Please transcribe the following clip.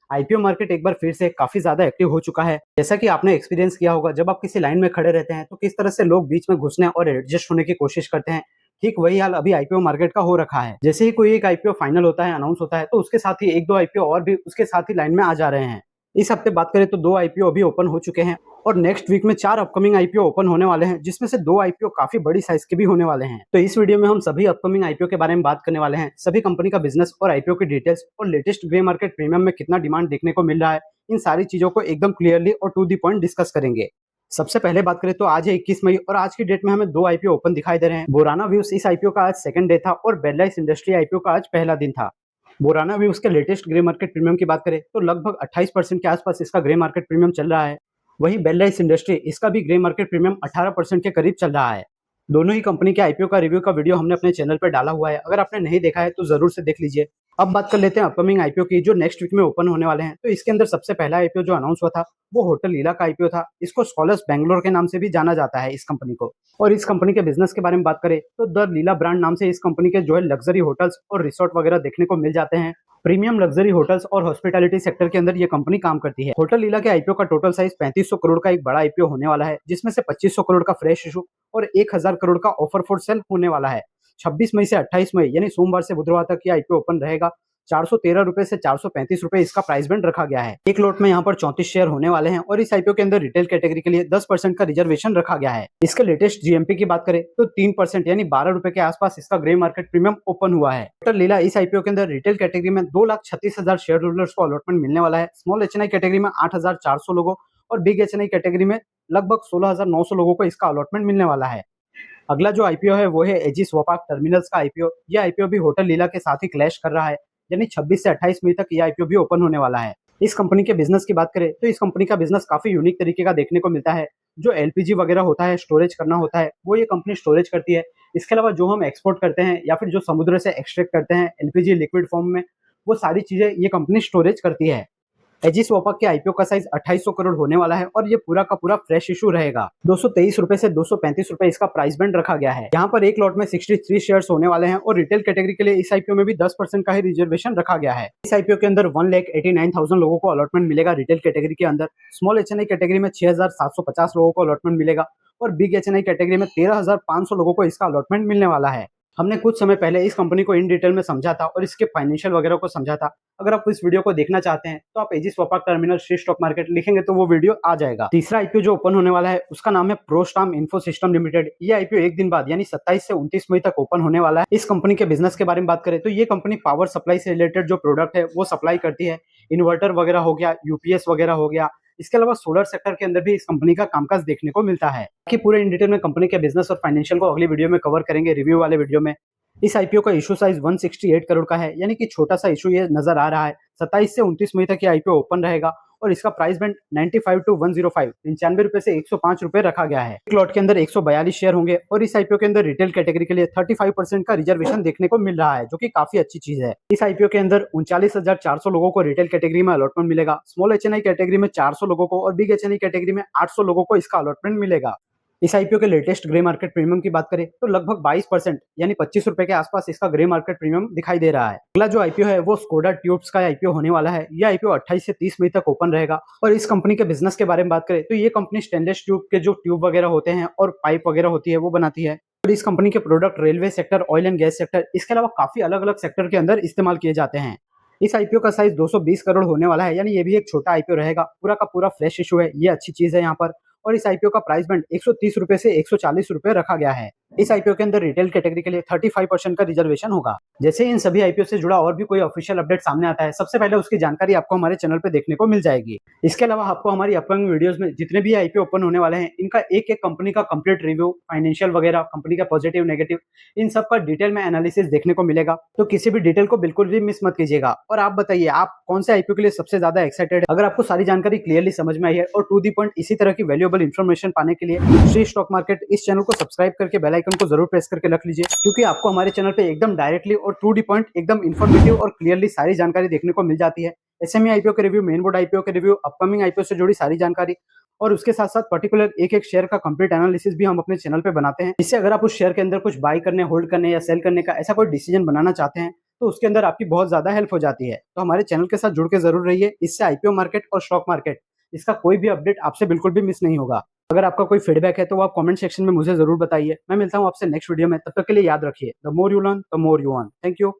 IPO market एक बार फिर से काफी ज्यादा एक्टिव हो चुका है। जैसा कि आपने एक्सपीरियंस किया होगा, जब आप किसी लाइन में खड़े रहते हैं तो किस तरह से लोग बीच में घुसने और एडजस्ट होने की कोशिश करते हैं। ठीक वही हाल अभी आईपीओ मार्केट का हो रखा है। जैसे ही कोई एक आईपीओ फाइनल होता है, अनाउंस होता है, तो उसके साथ ही एक दो आईपीओ और भी उसके साथ ही लाइन में आ जा रहे हैं। इस हफ्ते बात करें तो 2 आईपीओ अभी ओपन हो चुके हैं और नेक्स्ट वीक में 4 अपकमिंग आईपीओ ओपन होने वाले हैं, जिसमें से 2 आईपीओ काफी बड़ी साइज के भी होने वाले हैं। तो इस वीडियो में हम सभी अपकमिंग आईपीओ के बारे में बात करने वाले हैं, सभी कंपनी का बिजनेस और आईपीओ की डिटेल्स और लेटेस्ट ग्रे मार्केट प्रीमियम में कितना डिमांड देखने को मिल रहा है। इन सारी चीजों को एकदम क्लियरली और टू दी पॉइंट डिस्कस करेंगे। सबसे पहले बात करें तो आज है 21 मई और आज की डेट में हमें 2 आईपीओ ओपन दिखाई दे रहे हैं। बोराना व्यूज इस आईपीओ का आज सेकंड डे था और बेलाइस इंडस्ट्री आईपीओ का आज पहला दिन था। बोराना व्यूज के लेटेस्ट ग्रे मार्केट प्रीमियम की बात करें तो लगभग 28% के आसपास इसका ग्रे मार्केट प्रीमियम चल रहा है। वहीं बेलाइस इंडस्ट्री इसका भी ग्रे मार्केट प्रीमियम 18% के करीब चल रहा है। दोनों ही कंपनी के आईपीओ का रिव्यू का वीडियो हमने अपने चैनल पर डाला हुआ है, अगर आपने नहीं देखा है तो जरूर से देख लीजिए। अब बात कर लेते हैं अपकमिंग आईपीओ की, जो नेक्स्ट वीक में ओपन होने वाले हैं। तो इसके अंदर सबसे पहला आईपीओ जो अनाउंस हुआ था वो होटल लीला का आईपीओ था। इसको स्कॉलर्स बैंगलोर के नाम से भी जाना जाता है इस कंपनी को। और इस कंपनी के बिजनेस के बारे में बात करें तो द लीला ब्रांड नाम से इस कंपनी के जो है लग्जरी होटल्स और रिसोर्ट वगैरह देखने को मिल जाते हैं। प्रीमियम लग्जरी होटल्स और हॉस्पिटैलिटी सेक्टर के अंदर ये कंपनी काम करती है। होटल लीला के आईपीओ का टोटल साइज 3500 करोड़ का एक बड़ा आईपीओ होने वाला है, जिसमें से 2500 करोड़ का फ्रेश इशू और 1000 करोड़ का ऑफर फॉर सेल होने वाला है। 26 मई से 28 मई यानी सोमवार से बुधवार तक ये आईपीओ ओपन रहेगा। 413 रुपए से 435 रुपए इसका प्राइस बैंड रखा गया है। एक लॉट में यहाँ पर 34 शेयर होने वाले हैं और इस आईपीओ के अंदर रिटेल कैटेगरी के लिए 10% का रिजर्वेशन रखा गया है। इसके लेटेस्ट जीएमपी की बात करें तो 3% यानी 12 रुपए के आसपास इसका ग्रे मार्केट प्रीमियम ओपन हुआ है। होटल लीला इस आईपीओ के अंदर रिटेल कैटेगरी में 2,36,000 शेयर होल्डर्स को अलॉटमेंट मिलने वाला है। स्मॉल एचएनआई कैटेगरी में 8,400 लोगों और बिग एचएनआई कैटेगरी में लगभग 16,900 लोगों को इसका अलॉटमेंट मिलने वाला है। अगला जो आईपीओ है वो है एजिस वोपाक टर्मिनल्स का आईपीओ। ये आईपीओ भी होटल लीला के साथ ही क्लैश कर रहा है, यानी 26 से 28 मई तक ये आईपीओ भी ओपन होने वाला है। इस कंपनी के बिजनेस की बात करें तो इस कंपनी का बिजनेस काफी यूनिक तरीके का देखने को मिलता है। जो एलपीजी वगैरह होता है, स्टोरेज करना होता है, वो ये कंपनी स्टोरेज करती है। इसके अलावा जो हम एक्सपोर्ट करते हैं या फिर जो समुद्र से एक्सट्रैक्ट करते हैं एलपीजी लिक्विड फॉर्म में, वो सारी चीजें ये कंपनी स्टोरेज करती है। एजिस वोपाक के आईपीओ का साइज 2800 करोड़ होने वाला है और ये पूरा का पूरा फ्रेश इशू रहेगा। 223 रुपए से 235 रुपए इसका प्राइस बैंड रखा गया है। यहाँ पर एक लॉट में 63 शेयर्स होने वाले हैं और रिटेल कैटेगरी के लिए इस आईपीओ में भी 10% का ही रिजर्वेशन रखा गया है। इस आईपीओ के अंदर 1,89,000 लोगों को अलॉटमेंट मिलेगा रिटेल कैटेगरी के अंदर। स्मॉल एचएनआई कैटेगरी में 6,750 लोगों को अलॉटमेंट मिलेगा और बिग एचएनआई कैटेगरी में 13,500 लोगों को इसका अलॉटमेंट मिलने वाला है। हमने कुछ समय पहले इस कंपनी को इन डिटेल में समझा था और इसके फाइनेंशियल वगैरह को समझा था। अगर आप इस वीडियो को देखना चाहते हैं तो आप एजिस वोपाक टर्मिनल श्री स्टॉक मार्केट लिखेंगे तो वो वीडियो आ जाएगा। तीसरा आईपीओ जो ओपन होने वाला है उसका नाम है प्रोस्टाम इन्फो सिस्टम लिमिटेड। ये आईपीओ एक दिन बाद यानी 27 से 29 मई तक ओपन होने वाला है। इस कंपनी के बिजनेस के बारे में बात करें तो ये कंपनी पावर सप्लाई से रिलेटेड जो प्रोडक्ट है वो सप्लाई करती है। इन्वर्टर वगैरह हो गया, यूपीएस वगैरह हो गया। इसके अलावा सोलर सेक्टर के अंदर भी इस कंपनी का कामकाज देखने को मिलता है। कि पूरे इन डिटेल में कंपनी के बिजनेस और फाइनेंशियल को अगली वीडियो में कवर करेंगे, रिव्यू वाले वीडियो में। इस आईपीओ का इशू साइज 168 करोड़ का है, यानी कि छोटा सा इशू ये नजर आ रहा है। 27 से 29 मई तक ये आईपीओ ओपन रहेगा और इसका प्राइस बैंड 95 to 105 95 रुपए से 105 रुपए रखा गया है। एक लॉट के अंदर 142 शेयर होंगे और इस आईपीओ के अंदर रिटेल कैटेगरी के लिए 35% का रिजर्वेशन देखने को मिल रहा है, जो कि काफी अच्छी चीज है। इस आईपीओ के अंदर 39,400 लोगों को रिटेल कैटेगरी में अलॉटमेंट मिलेगा। स्मॉल एचएनआई कैटेगरी में 400 लोगों को और बिग एचएनआई कैटेगरी में 800 लोगों को इसका अलॉटमेंट मिलेगा। इस आईपीओ के लेटेस्ट ग्रे मार्केट प्रीमियम की बात करें तो लगभग 22% यानी 25 रुपए के आसपास इसका ग्रे मार्केट प्रीमियम दिखाई दे रहा है। अगला जो आईपीओ है वो स्कोडा ट्यूब्स का आईपीओ होने वाला है। यह आईपीओ 28 से 30 मई तक ओपन रहेगा। और इस कंपनी के बिजनेस के बारे में बात करें तो ये कंपनी स्टेनलेस ट्यूब के जो ट्यूब वगैरह होते हैं और पाइप वगैरह होती है वो बनाती है। और इस कंपनी के product railway sector, oil and gas sector, इसके अलावा काफी अलग अलग सेक्टर के अंदर इस्तेमाल किए जाते हैं। इस आईपीओ का साइज 220 करोड़ होने वाला है, यानी ये भी एक छोटा आईपीओ रहेगा। पूरा का पूरा फ्रेश इशू है, ये अच्छी चीज है यहाँ पर। और इस आईपीओ का प्राइस बैंड 130 रुपए से 140 रुपए रखा गया है। इस आईपीओ के अंदर रिटेल कैटेगरी के लिए 35% का रिजर्वेशन होगा। जैसे इन सभी आईपीओ से जुड़ा और भी कोई ऑफिशियल अपडेट सामने आता है, सबसे पहले उसकी जानकारी आपको हमारे चैनल पे देखने को मिल जाएगी। इसके अलावा आपको हमारी अपकमिंग वीडियोस में जितने भी आईपीओ ओपन होने वाले हैं, इनका एक एक कंपनी का कंप्लीट रिव्यू, फाइनेंशियल वगैरह, कंपनी का पॉजिटिव नेगेटिव, इन सब का डिटेल में एनालिसिस देखने को मिलेगा। तो किसी भी डिटेल को बिल्कुल भी मिस मत कीजिएगा। और आप बताइए आप कौन से आईपीओ के लिए सबसे ज्यादा एक्साइटेड है। अगर आपको सारी जानकारी क्लियरली समझ में आई है और टू दी पॉइंट इसी तरह की वैल्यूएबल इन्फॉर्मेशन पाने के लिए श्री स्टॉक मार्केट इस चैनल को सब्सक्राइब करके बेल आइकन को जरूर प्रेस करके रख लीजिए, क्योंकि आपको हमारे चैनल पे एकदम डायरेक्टली और टू दी पॉइंट एकदम इन्फॉर्मेटिव और क्लियरली सारी जानकारी देखने को मिल जाती है। एसएमई आईपीओ के रिव्यू, मेन बोर्ड आईपीओ के रिव्यू, अपकमिंग आईपीओ से जुड़ी सारी जानकारी और उसके साथ साथ पर्टिकुलर एक एक शेयर का कंप्लीट एनालिसिस भी हम अपने चैनल पे बनाते हैं। इससे अगर आप उस शेयर के अंदर कुछ बाय करने, होल्ड करने या सेल करने का ऐसा कोई डिसीजन बनाना चाहते हैं तो उसके अंदर आपकी बहुत ज़्यादा हेल्प हो जाती है। तो हमारे चैनल के साथ जुड़ के ज़रूर रहिए, इससे आईपीओ मार्केट और स्टॉक मार्केट इसका कोई भी अपडेट आपसे बिल्कुल भी मिस नहीं होगा। अगर आपका कोई फीडबैक है तो वो आप कमेंट सेक्शन में मुझे ज़रूर बताइए। मैं मिलता हूँ आपसे नेक्स्ट वीडियो में, तब तक के लिए याद रखिए, the more you learn the more you earn. Thank you.